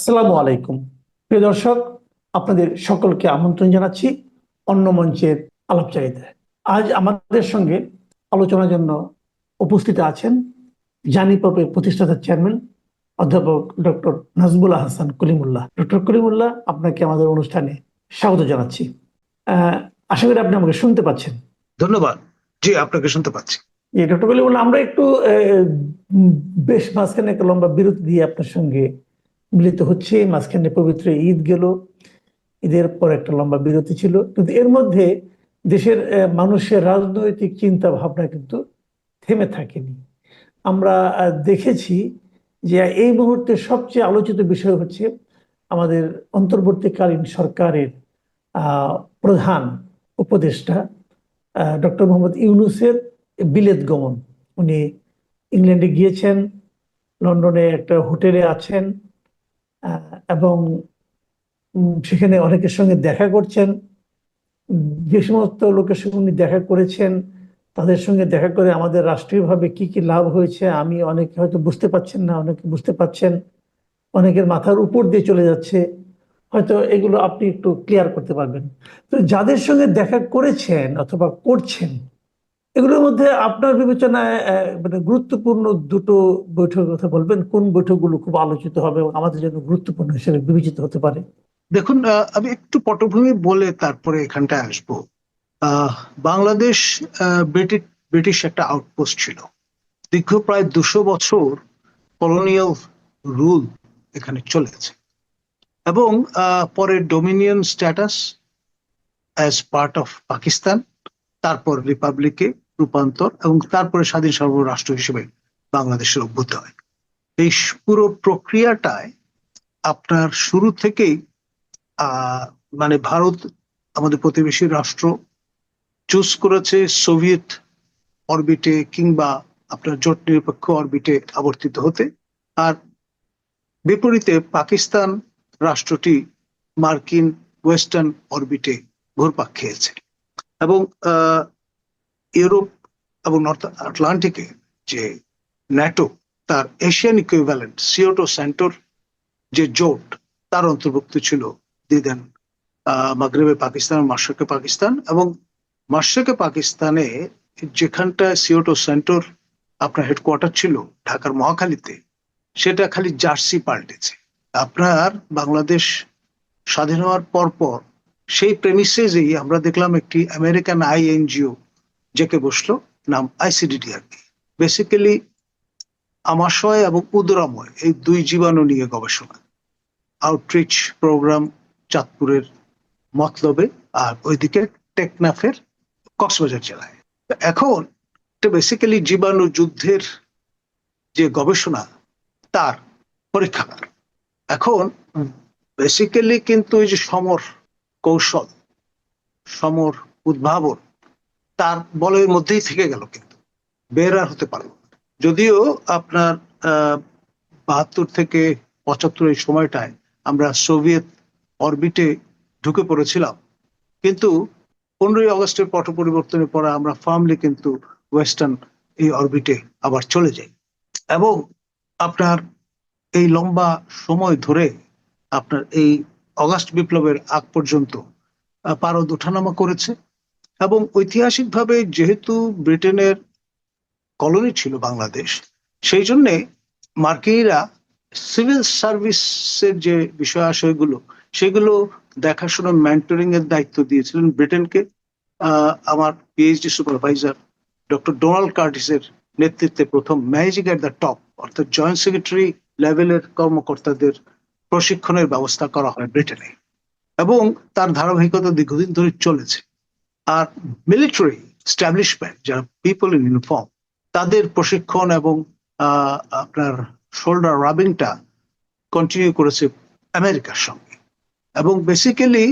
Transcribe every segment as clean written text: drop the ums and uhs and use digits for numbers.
আসসালামু আলাইকুম। প্রিয় দর্শক, আপনাদের সকলকে আমন্ত্রণ জানাচ্ছি অন্য মঞ্চের আলাপচারিতায়। আজ আমাদের সঙ্গে আলোচনার জন্য উপস্থিত আছেন জানিপপের প্রতিষ্ঠাতা চেয়ারম্যান অধ্যাপক ডক্টর নাজমুল হাসান কলিমুল্লাহ। ডক্টর কলিমুল্লাহ, আপনাকে আমাদের অনুষ্ঠানে স্বাগত জানাচ্ছি। আহ, আশা করি আপনি আমাকে শুনতে পাচ্ছেন। ধন্যবাদ। জি, আপনাকে শুনতে পাচ্ছি। ডক্টর কলিমুল্লাহ, আমরা একটু উম, বেশ মাঝখানে একটা লম্বা বিরতি দিয়ে আপনার সঙ্গে মিলিত হচ্ছে। মাঝখানে পবিত্র ঈদ গেল, ঈদের পর একটা লম্বা বিরতি ছিল, কিন্তু এর মধ্যে দেশের মানুষের রাজনৈতিক চিন্তা ভাবনা কিন্তু থেমে থাকেনি। আমরা দেখেছি যে এই মুহূর্তে সবচেয়ে আলোচিত বিষয় হচ্ছে আমাদের অন্তর্বর্তীকালীন সরকারের আহ, প্রধান উপদেষ্টা ডক্টর মোহাম্মদ ইউনূসের বিলেত গমন। উনি ইংল্যান্ডে গিয়েছেন, লন্ডনে একটা হোটেলে আছেন, এবং সেখানে অনেকের সঙ্গে দেখা করছেন। যে সমস্ত লোকের সঙ্গে উনি দেখা করেছেন, তাদের সঙ্গে দেখা করে আমাদের রাষ্ট্রীয়ভাবে কি কি লাভ হয়েছে আমি অনেকে হয়তো বুঝতে পারছেন না, অনেকে বুঝতে পারছেন। অনেকের মাথার উপর দিয়ে চলে যাচ্ছে, হয়তো এগুলো আপনি একটু ক্লিয়ার করতে পারবেন। তো যাদের সঙ্গে দেখা করেছেন অথবা করছেন, এগুলোর মধ্যে আপনার বিবেচনায় মানে গুরুত্বপূর্ণ দুটো বৈঠকের কথা বলবেন। কোন বৈঠকগুলো খুব আলোচিত হবে এবং আমাদের জন্য গুরুত্বপূর্ণ হিসেবে বিবেচিত হতে পারে? দেখুন, আমি একটু পটভূমি বলে তারপরে এখানটায় আসবো। বাংলাদেশ ব্রিটিশ ব্রিটিশ একটা আউটপোস্ট ছিল। দীর্ঘ প্রায় 200 বছর কলোনিয়াল রুল এখানে চলেছে, এবং পরে Dominion status as part of Pakistan, তারপর রিপাবলিকে রূপান্তর, এবং তারপরে স্বাধীন সার্বভৌম রাষ্ট্র হিসেবে বাংলাদেশের অভ্যুদয়। এই পুরো প্রক্রিয়াটায় আপনার শুরু থেকেই মানে ভারত, আমাদের প্রতিবেশী রাষ্ট্র, চুজ করেছে সোভিয়েত অরবিটে কিংবা আপনার জোট নিরপেক্ষ অরবিটে আবর্তিত হতে। আর বিপরীতে পাকিস্তান রাষ্ট্রটি মার্কিন ওয়েস্টার্ন অরবিটে ঘুরপাক খেয়েছে। এবং ইউরোপ এবং নর্থ আটলান্টিকে যে ন্যাটো, তার এশিয়ান ইকুইভ্যালেন্ট সিওটো সেন্টোর যে জোট, তার অন্তর্ভুক্ত ছিল দিদেন মাগরেবে পাকিস্তান, মাশরিকে পাকিস্তান। এবং মাশরিকে পাকিস্তানে যেখানটা সিওটো সেন্টোর আপনার হেডকোয়ার্টার ছিল ঢাকার মহাখালীতে, সেটা খালি জার্সি পাল্টেছে। আপনার বাংলাদেশ স্বাধীন হওয়ার পর সেই প্রেমিসেই আমরা দেখলাম একটি আমেরিকান আইএনজিও জেকে বসলো, নাম আইসিডিডিআরকে। বেসিক্যালি আমাশয় এবং উদরাময় এই দুই জীবাণু নিয়ে গবেষণা, আউটরিচ প্রোগ্রাম চাঁদপুরের মতলবে, আর ওইদিকে টেকনাফের কক্সবাজার জেলায়। এখন এটা বেসিক্যালি জীবাণু যুদ্ধের যে গবেষণা, তার পরীক্ষাগার। এখন বেসিক্যালি কিন্তু এই যে সমর কৌশল, সমর উদ্ভাবন, তার বলের মধ্যেই থেকে গেল, কিন্তু বের আর হতে পারল না। যদিও আপনার 72 থেকে 75 এই সময়টায় আমরা সোভিয়েত অরবিটে ঢুকে পড়েছিলাম, কিন্তু 15ই আগস্টের পট পরিবর্তনের পরে আমরা ফার্মলি কিন্তু ওয়েস্টার্ন এই অরবিটে আবার চলে যাই। এবং আপনার এই লম্বা সময় ধরে আপনার এই অগাস্ট বিপ্লবের আগ পর্যন্ত পারদ ওঠানামা করেছে। এবং ঐতিহাসিকভাবে যেহেতু ব্রিটেনের কলোনি ছিল বাংলাদেশ, সেই জন্যে মার্কিনিরা সিভিল সার্ভিসের যে বিষয় আশয়গুলো, সেগুলো দেখাশোনা, মেন্টরিং এর দায়িত্ব দিয়েছিলেন ব্রিটেনকে। আমার পিএইচডি সুপারভাইজার ডক্টর ডোনাল্ড কার্টিসের নেতৃত্বে প্রথম ম্যানেজিং এট দ্য টপ, অর্থাৎ জয়েন্ট সেক্রেটারি লেভেলের কর্মকর্তাদের প্রশিক্ষণের ব্যবস্থা করা হয় ব্রিটেনে, এবং তার ধারাবাহিকতা দীর্ঘদিন ধরে চলেছে। আর মিলিটারি স্ট্যাবলিশমেন্ট, যারা পিপল ইন ইউনিফর্ম, তাদের প্রশিক্ষণ এবং আপনার শোল্ডার রাবিংটা কন্টিনিউ করেছে আমেরিকার সঙ্গে। এবং বেসিক্যালি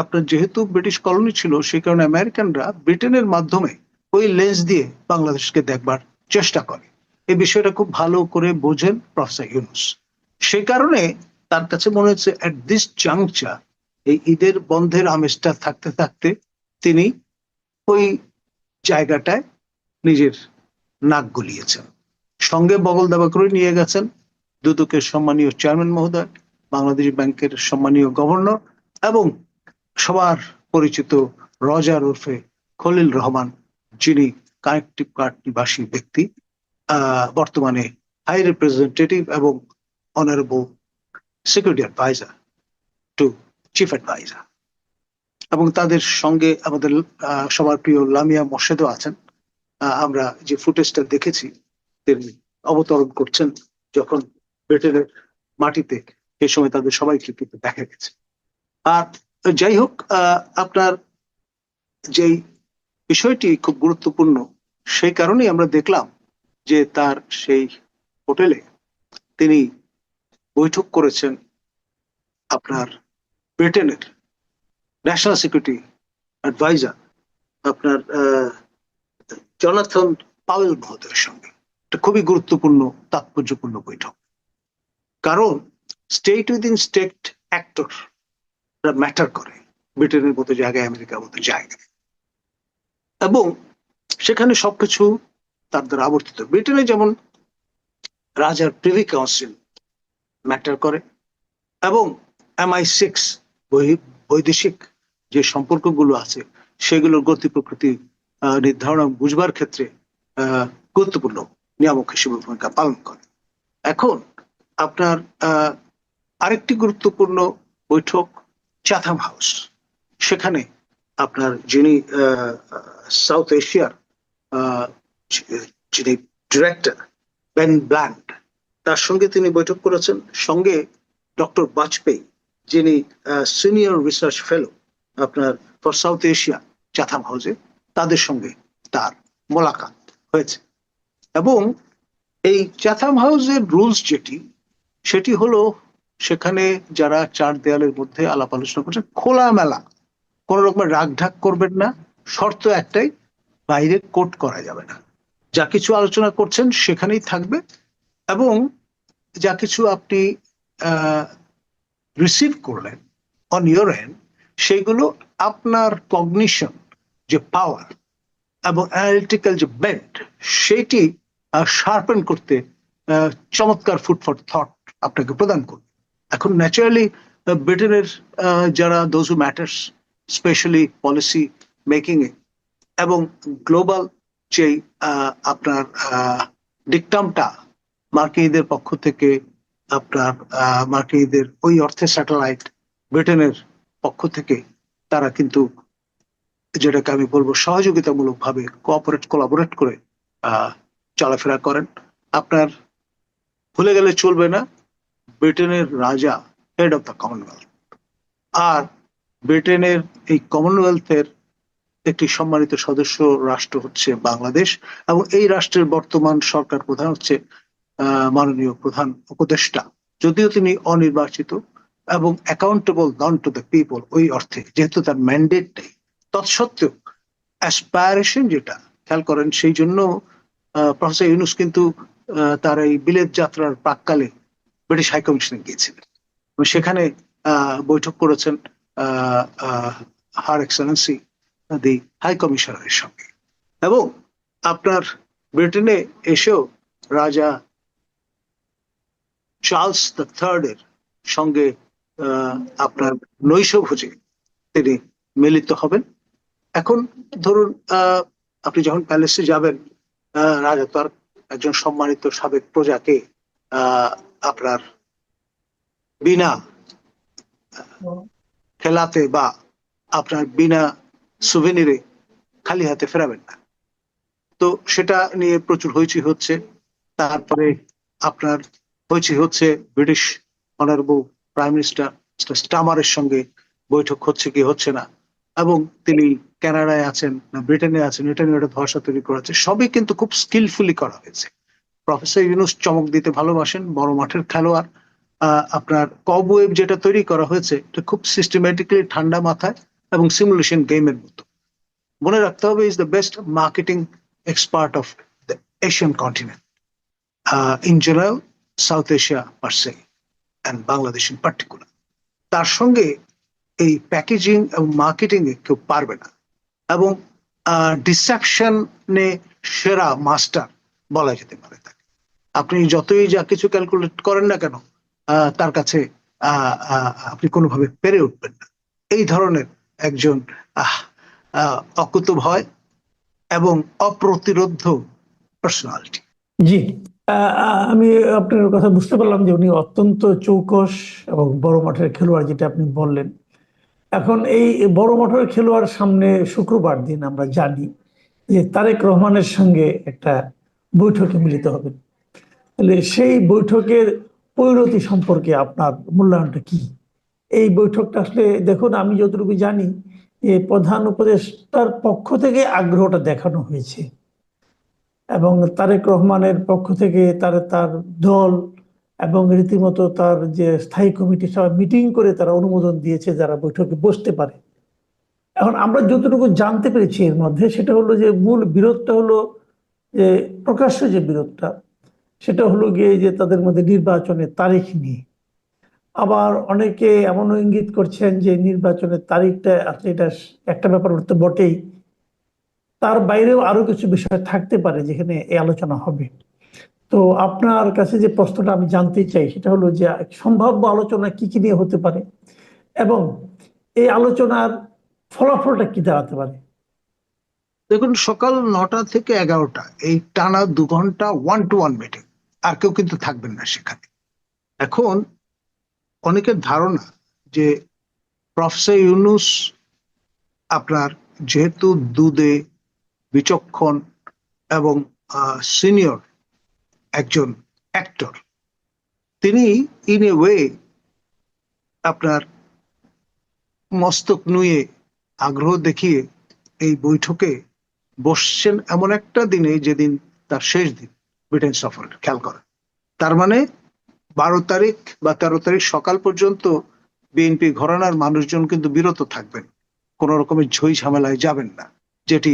আপনার যেহেতু ব্রিটিশ কলোনি ছিল, সেই কারণে আমেরিকানরা ব্রিটেনের মাধ্যমে ওই লেন্স দিয়ে বাংলাদেশকে দেখবার চেষ্টা করে। এই বিষয়টা খুব ভালো করে বোঝেন প্রফেসর ইউনূস। সেই কারণে তার কাছে মনে হচ্ছে অ্যাট দিস জাংচার, এই ঈদের বন্ধের আমেজটা থাকতে থাকতে তিনি ওই জায়গাটায় নিজের নাক গলিয়েছেন। সঙ্গে বগল দাবা করে নিয়ে গেছেন দুদকের সম্মানীয় চেয়ারম্যান মহোদয়, বাংলাদেশ ব্যাংকের সম্মানীয় গভর্নর, এবং সবার পরিচিত রজার ওরফে খলিল রহমান, যিনি কানেকটিভ কার্ড নিবাসী ব্যক্তি, বর্তমানে হাই রিপ্রেজেন্টেটিভ এবং honourable security adviser to chief adviser. এবং তাদের সঙ্গে আমাদের সবার প্রিয় লামিয়া মোর্শেদও আছেন। আমরা যে ফুটেজটা দেখেছি তিনি অবতরণ করছেন যখন ব্রিটেনের মাটিতে, সেই সময় তাদের সবাইকে কিন্তু দেখা গেছে। আর যাই হোক, আপনার যেই বিষয়টি খুব গুরুত্বপূর্ণ, সেই কারণেই আমরা দেখলাম যে তার সেই হোটেলে তিনি বৈঠক করেছেন আপনার ব্রিটেনের ন্যাশনাল সিকিউরিটি অ্যাডভাইজার আপনার জনাথন পাওয়েল মহোদয়ের সঙ্গে। এটা খুবই গুরুত্বপূর্ণ, তাৎপর্যপূর্ণ বৈঠক, কারণ state within state actor matter করে ব্রিটেনের মতো জায়গায়, আমেরিকার মতো জায়গায়, এবং সেখানে সবকিছু তার দ্বারা আবর্তিত। ব্রিটেনে যেমন রাজার প্রিভি কাউন্সিল ম্যাটার করে, এবং MI6 বৈদেশিক যে সম্পর্কগুলো আছে সেগুলোর গতি প্রকৃতি নির্ধারণ বুঝবার ক্ষেত্রে গুরুত্বপূর্ণ নিয়ামক হিসেবে ভূমিকা পালন করে। এখন আপনার আরেকটি গুরুত্বপূর্ণ বৈঠক চাথাম হাউস। সেখানে আপনার যিনি সাউথ এশিয়ার যিনি ডিরেক্টর বেন ব্ল্যান্ড, তার সঙ্গে তিনি বৈঠক করেছেন। সঙ্গে ডক্টর বাজপেয়ী, যিনি সিনিয়র রিসার্চ ফেলো আপনার ফর সাউথ এশিয়া চাথাম হাউসে, তাদের সঙ্গে তার মোলাকাত হয়েছে। এবং এই চাথাম হাউসের রুলস সেটি হলো, সেখানে যারা চার দেয়ালের মধ্যে আলাপ আলোচনা করছে খোলামেলা, কোন রকমের রাগঢাক করবেন না, শর্ত একটাই, বাইরে কোট করা যাবে না। যা কিছু আলোচনা করছেন সেখানেই থাকবে, এবং যা কিছু আপনি রিসিভ করলেন অন ইয়োর এন্ড, সেগুলো আপনার কগনিশন যে পাওয়ার এবং অ্যানালিটিক্যাল যে বেন্ট, সেটি শার্পেন করতে চমৎকার ফুড ফর থট আপনাকে প্রদান করবে। এখন ন্যাচারালি ব্রিটেনের যারা those who matters, specially policy making এ এবং গ্লোবাল যে আপনার ডিকটামটা মার্কিনীদের পক্ষ থেকে, আপনার মার্কিনীদের ওই অর্থে স্যাটেলাইট ব্রিটেনের পক্ষ থেকে, তারা কিন্তু যেটাকে আমি বলবো সহযোগিতামূলক ভাবে কোলাবোরেট করে চলাফেরা করেন। আপনার ভুলে গেলে চলবে না, ব্রিটেনের রাজা হেড অফ দ্য কমনওয়েলথ, আর ব্রিটেনের এই কমনওয়েলথের একটি সম্মানিত সদস্য রাষ্ট্র হচ্ছে বাংলাদেশ, এবং এই রাষ্ট্রের বর্তমান সরকার প্রধান হচ্ছে মাননীয় প্রধান উপদেষ্টা, যদিও তিনি অনির্বাচিত এবং accountable known to the people ওই অর্থে, যেহেতু তার ম্যান্ডেট নেই। তৎসত্ত্বেও অ্যাসপায়ারেশন যেটা খেয়াল করেন, সেই জন্য প্রফেসর ইউনূস কিন্তু তার এই বিলেত যাত্রার প্রাককালে ব্রিটিশ হাইকমিশনে গিয়েছিলেন, সেখানে বৈঠক করেছেন হার এক্সেলেন্সি দি হাই কমিশনারের সঙ্গে। এবং আপনার ব্রিটেনে এসেও রাজা চার্লস III এর সঙ্গে আপনার নৈশভোজে তিনি মিলিত হবেন। এখন ধরুন আপনি যখন প্যালেসে যাবেন, রাজা তো আর একজন সম্মানিত সাবেক প্রজাকে আপনার বিনা খেলাতে বা আপনার বিনা সুভেনিরে খালি হাতে ফেরাবেন না। তো সেটা নিয়ে প্রচুর হইচই হচ্ছে। তারপরে আপনার হইচই হচ্ছে ব্রিটিশ অনারেবল প্রাইম মিনিস্টার স্টামারের সঙ্গে বৈঠক হচ্ছে কি হচ্ছে না, এবং তিনি কানাডায় আছেন না ব্রিটেনে আছেন, এটা নিয়ে একটা ধোঁয়াশা তৈরি করা হচ্ছে। সবই কিন্তু খুব স্কিলফুলি করা হয়েছে। প্রফেসর ইউনূস চমক দিতে ভালোবাসেন, বড় মাঠের খেলোয়াড়। আপনার কবওয়েব যেটা তৈরি করা হয়েছে, এটা খুব সিস্টেমেটিক্যালি ঠান্ডা মাথায় এবং সিমুলেশন গেমের মতো। মনে রাখতে হবে, is the best marketing expert of the Asian continent, in general, south Asia per say, and Bangladesh in particular. তার সঙ্গে এই প্যাকেজিং এবং মার্কেটিং এ কেউ পারবে না, এবং ডিসেপশনে সেরা মাস্টার বলা যেতে পারে তাকে। আপনি যতই যা কিছু ক্যালকুলেট করেন না কেন, তার কাছে আপনি কোনোভাবে পেরে উঠবেন না। এই ধরনের একজন অকুতোভয় এবং অপ্রতিরোধ্য পার্সোনালিটি। জি, আমি আপনার কথা বুঝতে পারলাম যে উনি অত্যন্ত চৌকস এবং বড় মাঠের খেলোয়াড়, যেটা আপনি বললেন। এখন এই বড় মাঠের খেলোয়াড় সামনে শুক্রবার দিন আমরা জানি যে তারেক রহমানের সঙ্গে একটা বৈঠকে মিলিত হবেন। তাহলে সেই বৈঠকের পরিণতি সম্পর্কে আপনার মূল্যায়নটা কি? এই বৈঠকটা আসলে দেখুন, আমি যতটুকু জানি যে প্রধান উপদেষ্টার পক্ষ থেকে আগ্রহটা দেখানো হয়েছে এবং তারেক রহমানের পক্ষ থেকে তার তার দল এবং রীতিমতো তার যে স্থায়ী কমিটি সবাই মিটিং করে তারা অনুমোদন দিয়েছে যারা বৈঠকে বসতে পারে। এখন আমরা যতটুকু জানতে পেরেছি এর মধ্যে, সেটা হলো যে মূল বিরোধটা হলো যে প্রকাশ্য যে বিরোধটা, সেটা হলো গিয়ে যে তাদের মধ্যে নির্বাচনের তারিখ নিয়ে। আবার অনেকে এমনও ইঙ্গিত করছেন যে নির্বাচনের তারিখটা আসলে এটা একটা ব্যাপার তো বটেই, তার বাইরেও আরো কিছু বিষয় থাকতে পারে যেখানে এই আলোচনা হবে। তো আপনার কাছে যে প্রশ্নটা আমি জানতে চাই সেটা হলো যে সম্ভাব্য আলোচনা কি কি নিয়ে হতে পারে এবং এই আলোচনার ফলাফলটা কি দাঁড়াতে পারে। দেখুন, সকাল 9টা থেকে 11টা এই টানা 2 ঘন্টা 1-to-1 মিটিং, আর কেউ কিন্তু থাকবেন না সেখানে। এখন অনেকের ধারণা যে প্রফেসর ইউনূস আপনার যেহেতু দুদে বিচক্ষণ এবং সিনিয়র একজন অ্যাক্টর, তিনি ইন এ ওয়ে আপনার মস্তক নুয়ে আগ্রহ দেখিয়ে এই বৈঠকে বসছেন এমন একটা দিনে যেদিন তার শেষ দিন ব্রিটেন সফরের, খেয়াল করেন। তার মানে 12 তারিখ বা 13 তারিখ সকাল পর্যন্ত বিএনপি ঘরানার মানুষজন কিন্তু বিরত থাকবেন, কোন রকমের ঝই ঝামেলায় যাবেন না, যেটি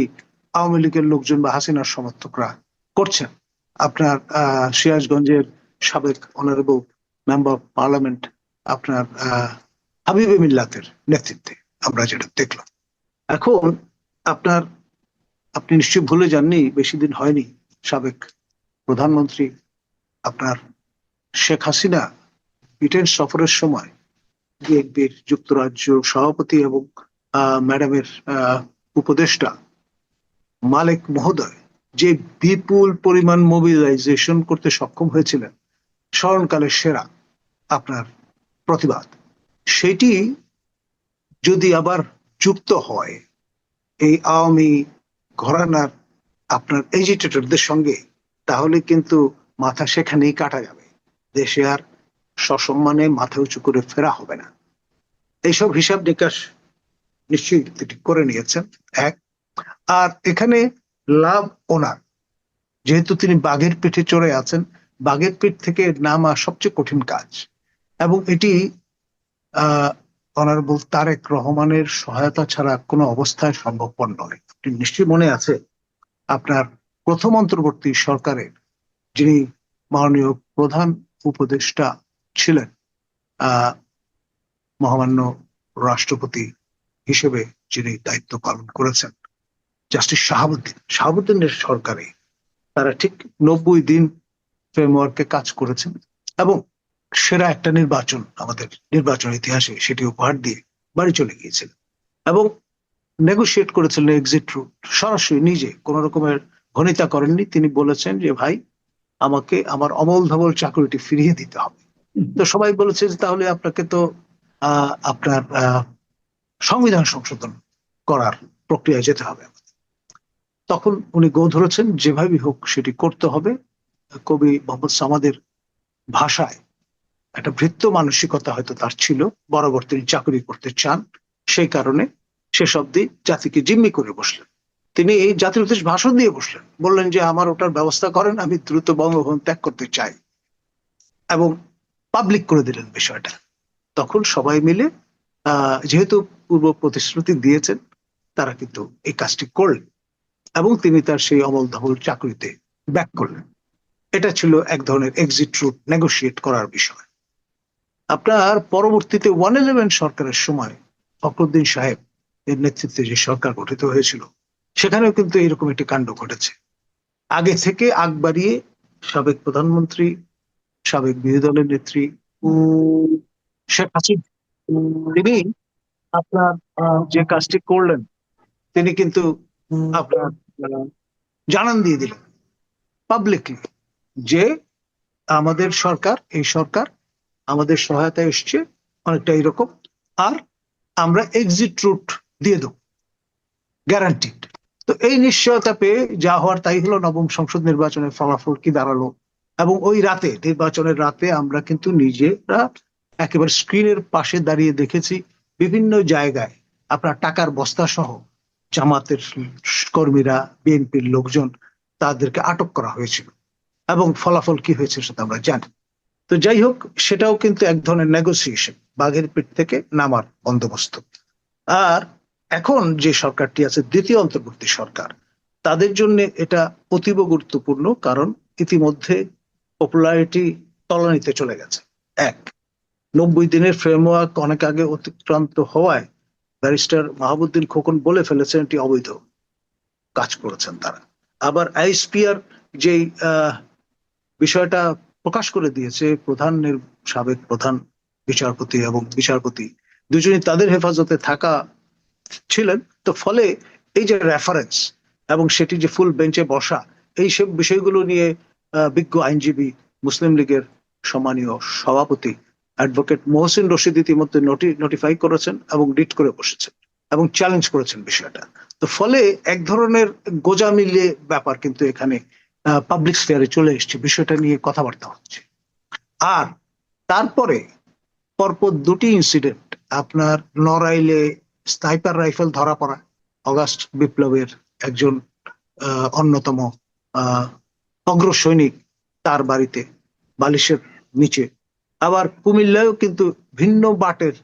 আওয়ামী লীগের লোকজন বা হাসিনার সমর্থকরা করছেন। আপনার সিরাজগঞ্জের সাবেক অনারেবল মেম্বার অফ পার্লামেন্ট আপনার হাবিবে মিল্লাতের নেতৃত্বে আমরা যেটা দেখলাম। এখন আপনার আপনি নিশ্চয়ই ভুলে যাননি, বেশি দিন হয়নি সাবেক প্রধানমন্ত্রী আপনার শেখ হাসিনা ব্রিটেন সফরের সময় বিএনপির যুক্তরাজ্য সভাপতি এবং ম্যাডামের উপদেষ্টা মালেক মহোদয় যে বিপুল পরিমাণ মোবিলাইজেশন করতে সক্ষম হয়েছিলেন, স্মরণকালের সেরা আপনার প্রতিবাদ, সেটি যদি আবার যুক্ত হয় এই আওয়ামী ঘরানার আপনার এজিটেটরদের সঙ্গে, তাহলে কিন্তু মাথা সেখানেই কাটা যাবে, দেশে আর সসম্মানে মাথা উঁচু করে ফেরা হবে না। এইসব হিসাব নিকাশ নিশ্চয়ই তিনি করে নিয়েছেন এক। আর এখানে লাভ ওনার, যেহেতু তিনি বাঘের পিঠে চড়ে আছেন, বাঘের পিঠ থেকে নামা সবচেয়ে কঠিন কাজ, এবং এটি অনারেবল তারেক রহমানের সহায়তা ছাড়া কোনো অবস্থায় সম্ভবপর নয়। আপনি নিশ্চয়ই মনে আছে আপনার প্রথম অন্তর্বর্তী সরকারের যিনি মাননীয় প্রধান উপদেষ্টা ছিলেন, মহামান্য রাষ্ট্রপতি হিসেবে যিনি দায়িত্ব পালন করেছেন, জাস্টিস শাহাবুদ্দিনের সরকারে তারা ঠিক 90 দিন ফ্রেমওয়ার্কে কাজ করেছেন এবং সেরা একটা নির্বাচন আমাদের নির্বাচন ইতিহাসে সেটি উপহার দিয়ে বাড়ি চলে গিয়েছিলেন এবং নেগোশিয়েট করেছিলেন এক্সিট রুট। সরাসরি নিজে কোন রকমের ঘনিতা করেননি, তিনি বলেছেন যে ভাই আমাকে আমার অমল ধবল চাকরিটি ফিরিয়ে দিতে হবে। তো সবাই বলেছে যে তাহলে আপনাকে তো আপনার সংবিধান সংশোধন করার প্রক্রিয়ায় যেতে হবে। তখন উনি গো ধরেছেন যেভাবেই হোক সেটি করতে হবে। কবি মোহাম্মদ সামাদের ভাষায় একটা ভৃত্য মানসিকতা হয়তো তার ছিল, বরাবর তিনি চাকরি করতে চান, সেই কারণে শেষ অব্দি জাতিকে জিম্মি করে বসলেন। তিনি এই জাতির উদ্দেশ্যে ভাষণ দিয়ে বসলেন, বললেন যে আমার ওটার ব্যবস্থা করেন, আমি দ্রুত বঙ্গভবন ত্যাগ করতে চাই, এবং পাবলিক করে দিলেন বিষয়টা। তখন সবাই মিলে যেহেতু পূর্ব প্রতিশ্রুতি দিয়েছেন, তারা কিন্তু এই কাজটি করলেন এবং তিনি তার সেই অমল ধবল চাকরিতে ব্যাক করলেন। এটা ছিল এক ধরনের এক্সিট রুট নেগোশিয়েট করার বিষয়। আপনার পরবর্তীতে 111 সরকারের সময় ফখরুদ্দিন সাহেব এর নেতৃত্বে যে সরকার গঠিত হয়েছিল, সেখানেও কিন্তু এরকম একটি কাণ্ড ঘটেছে। আগে থেকে আগ বাড়িয়ে সাবেক প্রধানমন্ত্রী, সাবেক বিরোধী দলের নেত্রী শেখ হাসিনা তিনি আপনার যে কাজটি করলেন, তিনি কিন্তু আপনার জানান দিয়ে দিলেন পাবলিকলি যে আমাদের সরকার, এই সরকার আমাদের সহায়তায় এসছে অনেকটা এরকম, আর আমরা এক্সিট রুট দিয়ে দেবো, গ্যারান্টিড। তো এই নিশ্চয়তা পেয়ে যা হওয়ার তাই হলো। নবম সংসদ নির্বাচনের ফলাফল কি দাঁড়ালো, এবং ওই রাতে, নির্বাচনের রাতে আমরা কিন্তু নিজেরা একেবারে স্ক্রিনের পাশে দাঁড়িয়ে দেখেছি বিভিন্ন জায়গায় আপনার টাকার বস্তা সহ জামাতের কর্মীরা, বিএনপির লোকজন, তাদেরকে আটক করা হয়েছিল, এবং ফলাফল কি হয়েছে সেটা আমরা জানি। তো যাই হোক, সেটাও কিন্তু এক ধরনের নেগোসিয়েশন, বাঘের পিঠ থেকে নামার বন্দোবস্ত। আর এখন যে সরকারটি আছে, দ্বিতীয় অন্তর্বর্তী সরকার, তাদের জন্য এটা অতীব গুরুত্বপূর্ণ, কারণ ইতিমধ্যে পপুলারিটি তলানিতে চলে গেছে। 90 দিনের ফ্রেমওয়ার্ক অনেক আগে অতিক্রান্ত হওয়ায় ব্যারিস্টার মাহবুদ্দিন খোকন বলে ফেলেছেন এটি অবৈধ কাজ করেছেন তারা। আবার আইএসপিআর যেই বিষয়টা প্রকাশ করে দিয়েছে, সাবেক প্রধান বিচারপতি এবং বিচারপতি দুজনই তাদের হেফাজতে থাকা ছিলেন। তো ফলে এই যে রেফারেন্স এবং সেটি যে ফুল বেঞ্চে বসা, এই সব বিষয়গুলো নিয়ে বিজ্ঞ আইনজীবী, মুসলিম লীগের সম্মানীয় সভাপতি অ্যাডভোকেট মোহসিন রশিদ ইতিমধ্যে নোটিফাই করেছেন এবং রিট করে বসেছেন এবং চ্যালেঞ্জ করেছেন বিষয়টা। তো ফলে এক ধরনের গোজামিলে ব্যাপার কিন্তু এখানে পাবলিক স্ফিয়ারে চলে এসছে, বিষয়টা নিয়ে কথাবার্তা হচ্ছে। আর তারপরে পরপর দুটি ইনসিডেন্ট, আপনার নড়াইলে স্নাইপার রাইফেল ধরা পড়া, অগাস্ট বিপ্লবের একজন অন্যতম অগ্র সৈনিক, তার বাড়িতে বালিশের নিচে। আবার কুমিল্লায়ও কিন্তু ভিন্ন বাটের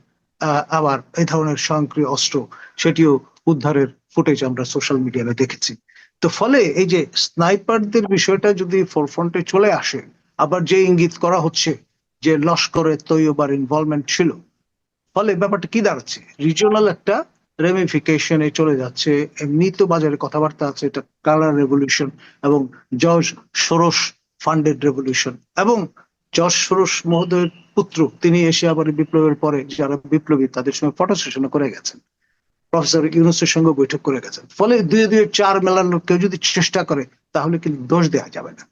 আবার এই ধরনের স্বয়ংক্রিয় অস্ত্র, সেটিও উদ্ধারের ফুটেজ আমরা সোশ্যাল মিডিয়াতে দেখেছি। তো ফলে এই যে স্নাইপারদের বিষয়টা যদি ফোরফ্রন্টে চলে আসে, আবার যে ইঙ্গিত করা হচ্ছে যে লস্করে তৈয়বার ইনভলভমেন্ট ছিল, ফলে ব্যাপারটা কি দাঁড়াচ্ছে, রিজিওনাল একটা রেমিফিকেশনে চলে যাচ্ছে। এমনি তো বাজারে কথাবার্তা আছে এটা কালার রেভলিউশন এবং জর্জ সোরস ফান্ডেড রেভলিউশন, এবং জর্জ সোরস মহোদয়ের পুত্র তিনি এসে আবার বিপ্লবের পরে যারা বিপ্লবী তাদের সঙ্গে ফটো সেশন করে গেছেন, প্রফেসর ইউনুসের সঙ্গে বৈঠক করে গেছেন। ফলে দুয়ে দুয়ে চার মেলানোর কেউ যদি চেষ্টা করে তাহলে কিন্তু দোষ দেওয়া যাবে না।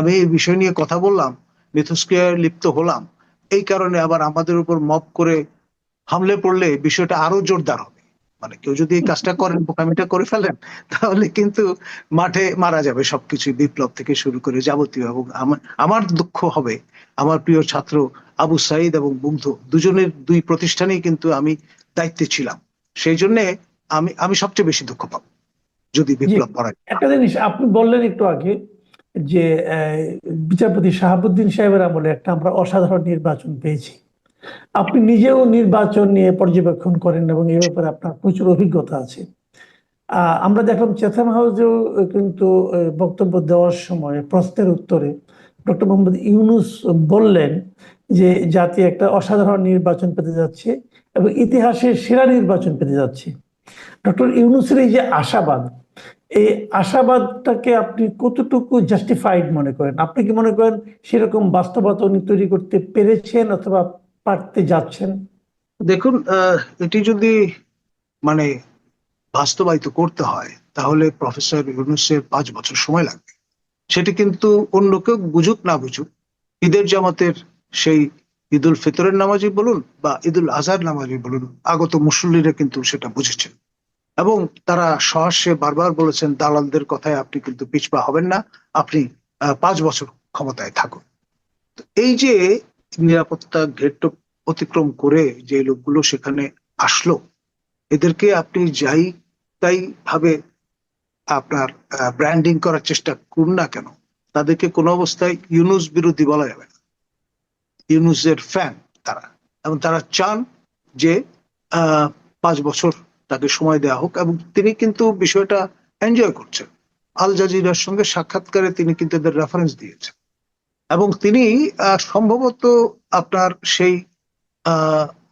আমি এই বিষয় নিয়ে কথা বললাম, মিথস্ক্রিয়ায় লিপ্ত হলাম, এই কারণে আবার আমাদের উপর মব করে হামলে পড়লে বিষয়টা আরো জোরদার হবে। মানে কেউ যদি এই কাজটা করেন, বোকামিটা করে ফেলেন, তাহলে কিন্তু মাঠে মারা যাবে সবকিছু, বিপ্লব থেকে শুরু করে যাবতীয়। এবং আমার দুঃখ হবে, আমার প্রিয় ছাত্র আবু সাইদ এবং মুগ্ধ দুজনের দুই প্রতিষ্ঠানেই কিন্তু আমি দায়িত্বে ছিলাম, সেই জন্য আমি সবচেয়ে বেশি দুঃখ পাবো যদি জি, বিপ্লব করায়। একটা জিনিস আপনি বললেন একটু আগে যে বিচারপতি শাহাবুদ্দিন সাহেবের আমলে একটা আমরা অসাধারণ নির্বাচন পেয়েছি। আপনি নিজেও নির্বাচন নিয়ে পর্যবেক্ষণ করেন এবং এ ব্যাপারে আপনার প্রচুর অভিজ্ঞতা আছে। আমরা দেখলাম চেথাম হাউসেও কিন্তু বক্তব্য দেওয়ার সময় প্রশ্নের উত্তরে ডক্টর মোহাম্মদ ইউনূস বললেন যে জাতি একটা অসাধারণ নির্বাচন পেতে যাচ্ছে এবং ইতিহাসের সেরা নির্বাচন পেতে যাচ্ছে। ডক্টর ইউনূসের এই যে আশাবাদ, এই আশাবাদটাকে আপনি কতটুকু জাস্টিফাইড মনে করেন? আপনি কি মনে করেন সেরকম বাস্তবতা উনি তৈরি করতে পেরেছেন অথবা পারতে যাচ্ছেন? দেখুন, এটি যদি মানে বাস্তবায়িত করতে হয় তাহলে প্রফেসর ইউনূসের 5 বছর সময় লাগবে। সেটি কিন্তু অন্য কেউ বুঝুক না বুঝুক, ঈদের জামাতের সেই ঈদুল ফিতরের নামাজি বলুন বা ঈদুল আজহার নামাজি বলুন, আগত মুসল্লিরা কিন্তু সেটা বুঝেছেন এবং তারা সহাস্যে বারবার বলেছেন দালালদের কথায় আপনি কিন্তু পিছপা হবেন না, আপনি 5 বছর ক্ষমতায় থাকুন। তো এই যে নিরাপত্তা ঘেট অতিক্রম করে যে লোকগুলো সেখানে আসলো, এদেরকে আপনি যাই তাই ভাবে আপনার ব্র্যান্ডিং করার চেষ্টা করুন না কেন, তাদেরকে কোনো অবস্থায় ইউনূস বিরোধী বলা যাবে না। ইউনূসের ফ্যান তারা, এবং তারা চান যে 5 বছর তাকে সময় দেওয়া হোক, এবং তিনি কিন্তু বিষয়টা এনজয় করছেন। আল জাজিরার সঙ্গে সাক্ষাৎকারে তিনি কিন্তু এদের রেফারেন্স দিয়েছেন, এবং তিনি সম্ভবত আপনার সেই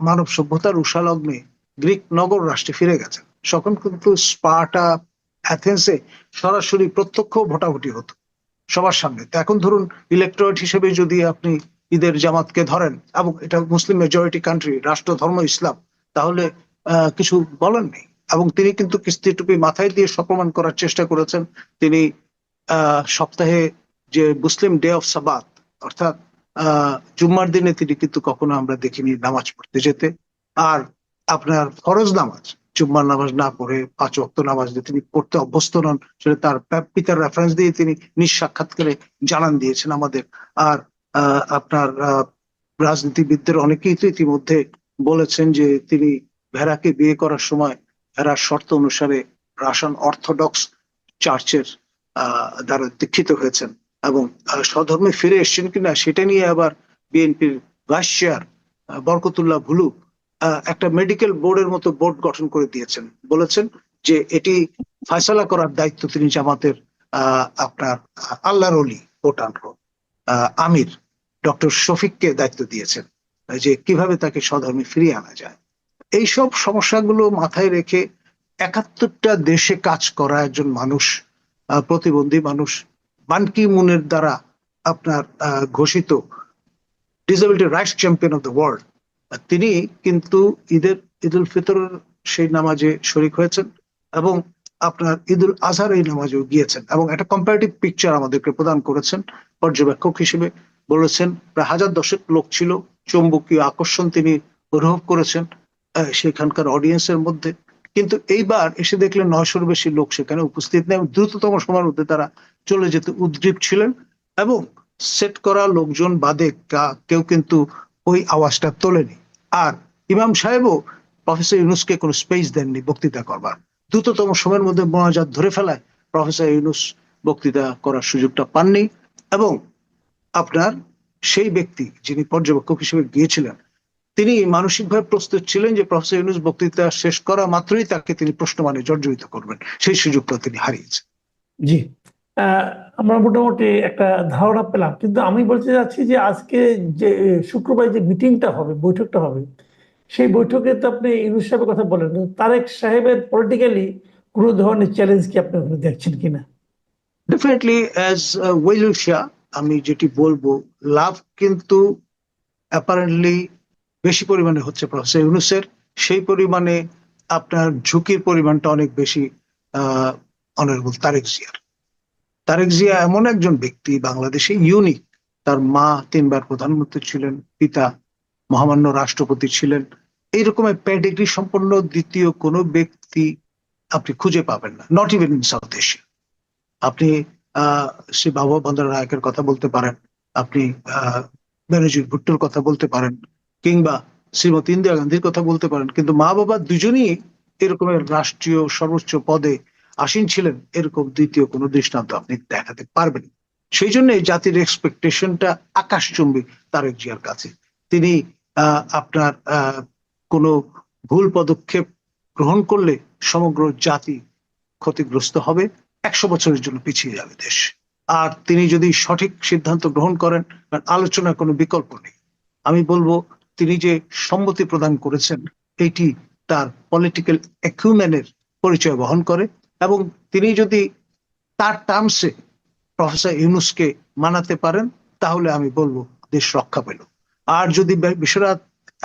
মানব সভ্যতার উষালগ্নে গ্রিক নগর রাষ্ট্রে ফিরে গেছেন। তখন কিন্তু স্পার্টা, অ্যাথেন্সে সরাসরি প্রত্যক্ষ ভোটাভুটি হতো সবার সামনে। তো এখন ধরুন ইলেকট্রয়েট হিসেবে যদি আপনি ঈদের জামাতকে ধরেন, এবং এটা মুসলিম মেজরিটি কান্ট্রি, রাষ্ট্র ধর্ম ইসলাম, তাহলে কিছু বলার নেই। এবং তিনি কিন্তু কিস্তি টুপি মাথায় দিয়ে প্রমাণ করার চেষ্টা করেছেন। তিনি সপ্তাহে যে মুসলিম ডে অফ সাবাত, অর্থাৎ জুম্মার দিনে তিনি কিন্তু কখনো আমরা দেখিনি নামাজ পড়তে যেতে। আর আপনার ফরজ নামাজ, জুম্মার নামাজ না পড়ে 5 ওয়াক্ত নামাজ যে তিনি পড়তে অভ্যস্ত নন, সেটা তার পিতার রেফারেন্স দিয়ে তিনি নিজ সাক্ষাৎকারে জানান দিয়েছেন আমাদের। আর আপনার রাজনীতিবিদদের অনেকেই তো ইতিমধ্যে বলেছেন যে তিনি ভেড়াকে বিয়ে করার সময় ভেড়ার শর্ত অনুসারে রাশান অর্থোডক্স চার্চের দ্বারা দীক্ষিত হয়েছেন, এবং স্বধর্মে ফিরে এসছেন কিনা সেটা নিয়ে আবার বিএনপির ভাইস চেয়ার বরকতুল্লাহ ভুলু একটা মেডিকেল বোর্ডের মতো বোর্ড গঠন করে দিয়েছেন, বলেছেন যে এটি ফয়সালা করার দায়িত্ব তিনি জামাতের আপনার আল্লাহর ওলি আমির ডক্টর শফিককে দায়িত্ব দিয়েছেন, যে কিভাবে তাকে স্বধর্মে ফিরিয়ে আনা যায়। এইসব সমস্যাগুলো মাথায় রেখে 71টা দেশে কাজ করা একজন মানুষ, প্রতিবন্ধী মানুষ, বান কি মুনের দ্বারা আপনার ঘোষিত disability rights champion of the world, তিনি কিন্তু ঈদ উল ফিতরের সেই নামাজে শরিক হয়েছেন, এবং আপনার ঈদ উল আজহার এই নামাজেও গিয়েছেন, এবং একটা কম্পারেটিভ পিকচার আমাদেরকে প্রদান করেছেন পর্যবেক্ষক হিসেবে। বলেছেন প্রায় 1010 লোক ছিল, চৌম্বকীয় আকর্ষণ তিনি অনুভব করেছেন সেখানকার অডিয়েন্সের মধ্যে। কিন্তু এইবার এসে দেখলেন 900-র বেশি লোক সেখানে উপস্থিত নেই, দ্রুততম সময়ের মধ্যে তারা চলে যেতে উদ্গ্রীব ছিলেন, এবং সেট করা লোকজন বাদে কেউ কিন্তু ওই আওয়াজটা তোলেনি। আর ইমাম সাহেবও প্রফেসর ইউনূসকে কোনো স্পেস দেননি বক্তৃতা করবার। দ্রুততম সময়ের মধ্যে মোনাজাত ধরে ফেলায় প্রফেসর ইউনূস বক্তৃতা করার সুযোগটা পাননি, এবং আপনার সেই ব্যক্তি যিনি পর্যবেক্ষক হিসেবে গিয়েছিলেন তিনি মানসিকভাবে প্রস্তুত ছিলেন যে প্রফেসর ইউনূস বক্তৃতা শেষ করা মাত্রই তাকে তিনি প্রশ্নমানে জর্জরিত করবেন, সেই সুযোগটা তিনি হারিয়েছেন। জি, আমরা মোটামুটি একটা ধারণা পেলাম, কিন্তু আমি বলতে চাচ্ছি যে আজকে যে শুক্রবার যে মিটিংটা হবে, বৈঠকটা হবে, সেই বৈঠকে তো আপনি ইউনূস সাহেবের কথা বলেন, তারেক সাহেবের পলিটিক্যালি কোনো ধরনের চ্যালেঞ্জ কি আপনি ওখানে দেখছেন কিনা? ডেফিনেটলি অ্যাজ ওয়েলুল শাহ আমি যেটি বলবো, লাভ কিন্তু অ্যাপারেন্টলি বেশি পরিমাণে হচ্ছে প্রফেসর ইউনূসের, সেই পরিমাণে আপনার ঝুঁকির পরিমাণটা অনেক বেশি অনারেবল তারেক জিয়ার। তারেক জিয়া এমন একজন ব্যক্তি বাংলাদেশে ইউনিক, তার মা 3 বার প্রধানমন্ত্রী ছিলেন, পিতা মহামান্য রাষ্ট্রপতি ছিলেন, এইরকমের প্যাডিগ্রি সম্পন্ন দ্বিতীয় কোনো ব্যক্তি আপনি খুঁজে পাবেন না, not even in south Asia. আপনি শ্রী বাবা বন্দ্যোপাধ্যায়ের কথা বলতে পারেন, আপনি বেনজির ভুট্টোর কথা বলতে পারেন, কিংবা শ্রীমতী ইন্দিরা গান্ধীর কথা বলতে পারেন, কিন্তু মা বাবা দুজনই এরকমের রাষ্ট্রীয় সর্বোচ্চ পদে আসীন ছিলেন, এরকম দ্বিতীয় কোনো দৃষ্টান্ত আপনি দেখাতে পারবেন। সেই জন্য জাতির এক্সপেকটেশনটা আকাশচুম্বী তারেক জিয়ার কাছে। তিনি আপনার কোনো ভুল পদক্ষেপ গ্রহণ করলে সমগ্র জাতি ক্ষতিগ্রস্ত হবে, 100 বছরের জন্য পিছিয়ে যাবে দেশ। আর তিনি যদি সঠিক সিদ্ধান্ত গ্রহণ করেন, আলোচনার কোনো বিকল্প নেই। আমি বলবো তিনি যে সম্মতি প্রদান করেছেন এটি তার পলিটিক্যাল অ্যাকিউমেনের পরিচয় বহন করে, এবং তিনি যদি তার টার্মসে প্রফেসর ইউনূসকে মানাতে পারেন তাহলে আমি বলবো দেশ রক্ষা পেল। আর যদি বিষয়টা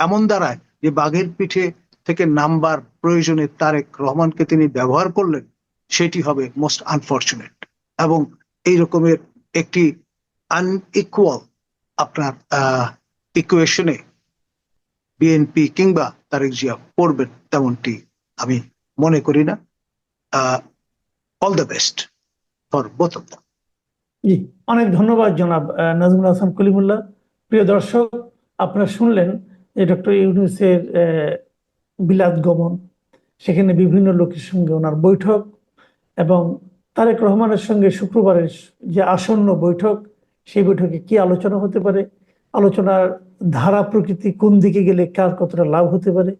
এমন দাঁড়ায় যে বাঘের পিঠে থেকে নামবার প্রয়োজনে তারেক রহমানকে তিনি ব্যবহার করলেন, সেটি হবে মোস্ট আনফরচুনেট, এবং এই রকমের একটি আনইকুয়াল আপনার ইকুয়েশনে বিএনপি কিংবা তারেক জিয়া পড়বেন তেমনটি আমি মনে করি না। All the best for both of them. জি, অনেক ধন্যবাদ জনাব নাজমুল হাসান কলিমুল্লাহ। প্রিয় দর্শক, আপনারা শুনলেন যে ডক্টর ইউনূসের বিলাত গমন, সেখানে বিভিন্ন লোকের সঙ্গে ওনার বৈঠক, এবং তারেক রহমানের সঙ্গে শুক্রবারের যে আসন্ন বৈঠক, সেই বৈঠকে কি আলোচনা হতে পারে, আলোচনার ধারা প্রকৃতি কোন দিকে গেলে কার কতটা লাভ হতে পারে,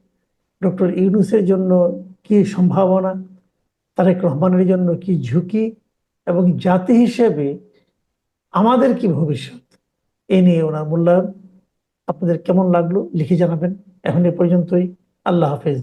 ডক্টর ইউনূসের জন্য কি সম্ভাবনা, তারেক রহমানের জন্য কি ঝুঁকি, এবং জাতি হিসেবে আমাদের কি ভবিষ্যৎ, এ নিয়ে ওনার মূল্যায়ন। আপনাদের কেমন লাগলো লিখে জানাবেন। এখন এ পর্যন্তই। আল্লাহ হাফেজ।